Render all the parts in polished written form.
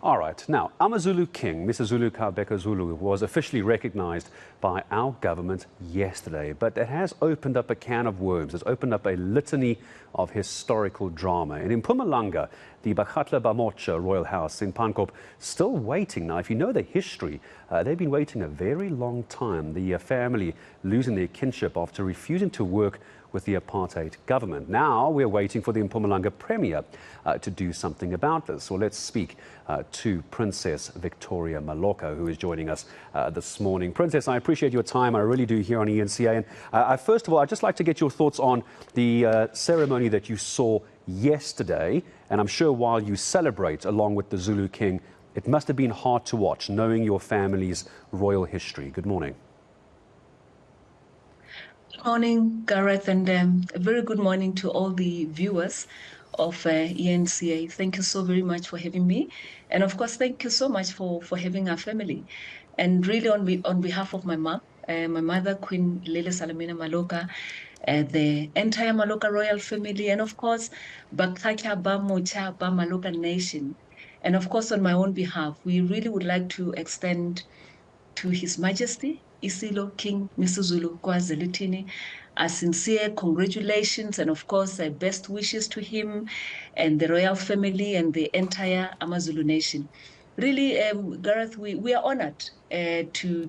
All right, now, AmaZulu King Misuzulu kaBhekuzulu was officially recognized by our government yesterday, but it has opened up a can of worms. It's opened up a litany of historical drama. And in Mpumalanga, the Bakgatla Mocha Royal House in Pankop still waiting. Now, if you know the history, they've been waiting a very long time. The family losing their kinship after refusing to work with the apartheid government. Now we're waiting for the Mpumalanga Premier to do something about this. So let's speak to Princess Victoria Maloka, who is joining us this morning. Princess, I appreciate your time. I really do here on ENCA. And first of all, I'd just like to get your thoughts on the ceremony that you saw yesterday. And I'm sure while you celebrate along with the Zulu King, it must have been hard to watch, knowing your family's royal history. Good morning. Good morning, Gareth, and a very good morning to all the viewers of ENCA. Thank you so very much for having me. And of course, thank you so much for having our family. And really on behalf of my mom, my mother, Queen Lele Salamina Maloka, the entire Maloka royal family, and of course, Bakgatla ba Mocha ba Maloka nation. And of course, on my own behalf, we really would like to extend to His Majesty, AmaZulu King Misuzulu KwaZulu, sincere congratulations and of course best wishes to him and the royal family and the entire AmaZulu nation. Really, Gareth, we are honored to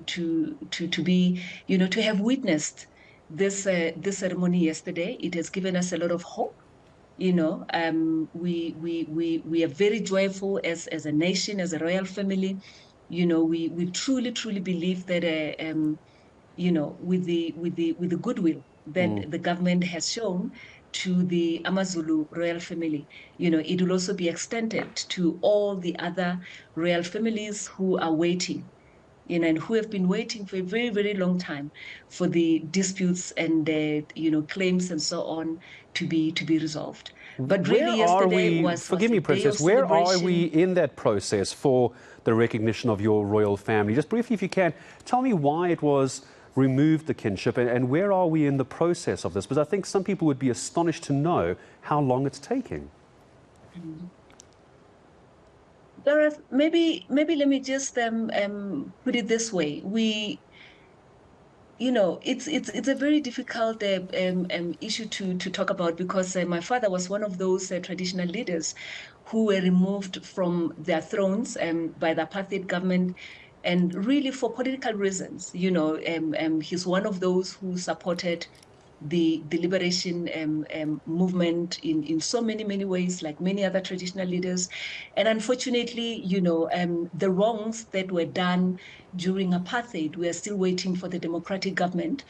be, to have witnessed this ceremony yesterday. It has given us a lot of hope. We are very joyful as a nation, as a royal family. We truly believe that, with the goodwill that the government has shown to the AmaZulu royal family, it will also be extended to all the other royal families who are waiting, and who have been waiting for a very, very long time for the disputes and, claims and so on to be resolved. But really, yesterday was forgive me, Princess, where are we in that process for the recognition of your royal family? Just briefly, if you can, tell me why it was removed, the kinship, and where are we in the process of this? Because I think some people would be astonished to know how long it's taking. Gareth, maybe let me just put it this way. It's a very difficult issue to talk about, because my father was one of those traditional leaders who were removed from their thrones by the apartheid government, and really for political reasons. He's one of those who supported the liberation movement in so many ways, like many other traditional leaders. And unfortunately, the wrongs that were done during apartheid, we are still waiting for the democratic government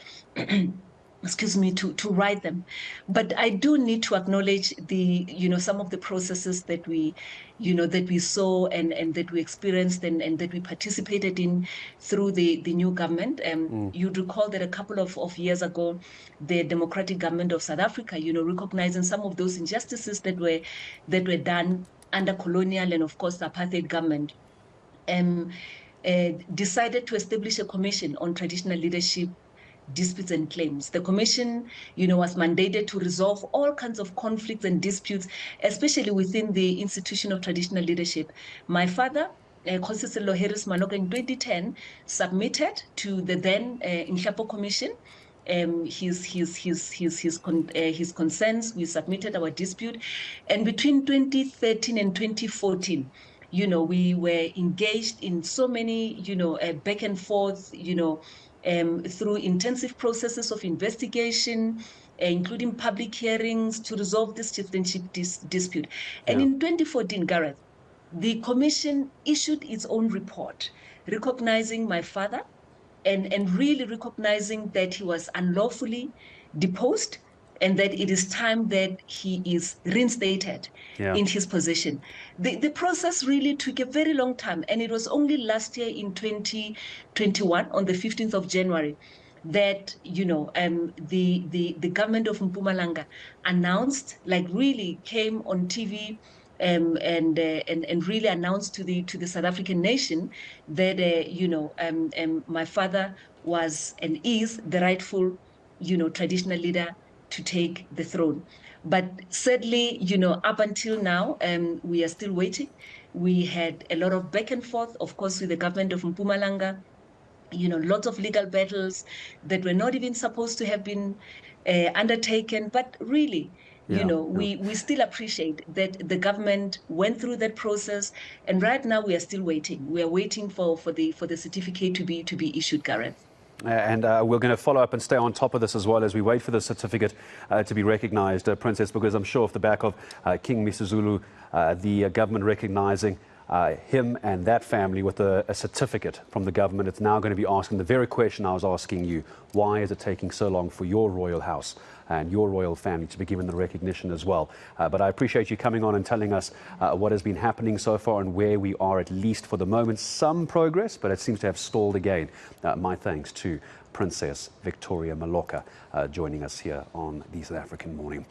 excuse me, to right them. But I do need to acknowledge the, some of the processes that we, that we saw and that we experienced and that we participated in through the new government. You'd recall that a couple of years ago, the democratic government of South Africa, recognizing some of those injustices that were done under colonial and of course the apartheid government, decided to establish a commission on traditional leadership, disputes and claims. The commission, was mandated to resolve all kinds of conflicts and disputes, especially within the institution of traditional leadership. My father, Constable Harris Maloka, in 2010, submitted to the then Inshapo Commission his concerns. We submitted our dispute, and between 2013 and 2014, we were engaged in so many, back and forth, through intensive processes of investigation, including public hearings to resolve this chieftainship dispute. And in 2014, Gareth, the commission issued its own report recognizing my father and really recognizing that he was unlawfully deposed and that it is time that he is reinstated in his position. The process really took a very long time, and it was only last year in 2021, on the 15th of January, that the government of Mpumalanga announced, like really came on TV and really announced to the South African nation that my father was and is the rightful traditional leader to take the throne. But sadly, up until now, we are still waiting. We had a lot of back and forth, of course, with the government of Mpumalanga. Lots of legal battles that were not even supposed to have been undertaken. But really, we still appreciate that the government went through that process, and right now we are still waiting. We are waiting for the certificate to be issued, Gareth. And we're going to follow up and stay on top of this as well as we wait for the certificate to be recognised, Princess, because I'm sure off the back of King Misuzulu, the government recognising him and that family with a certificate from the government, it's now going to be asking the very question I was asking you: why is it taking so long for your royal house and your royal family to be given the recognition as well? But I appreciate you coming on and telling us what has been happening so far and where we are, at least for the moment. Some progress, but it seems to have stalled again. My thanks to Princess Victoria Maloka joining us here on the South African Morning.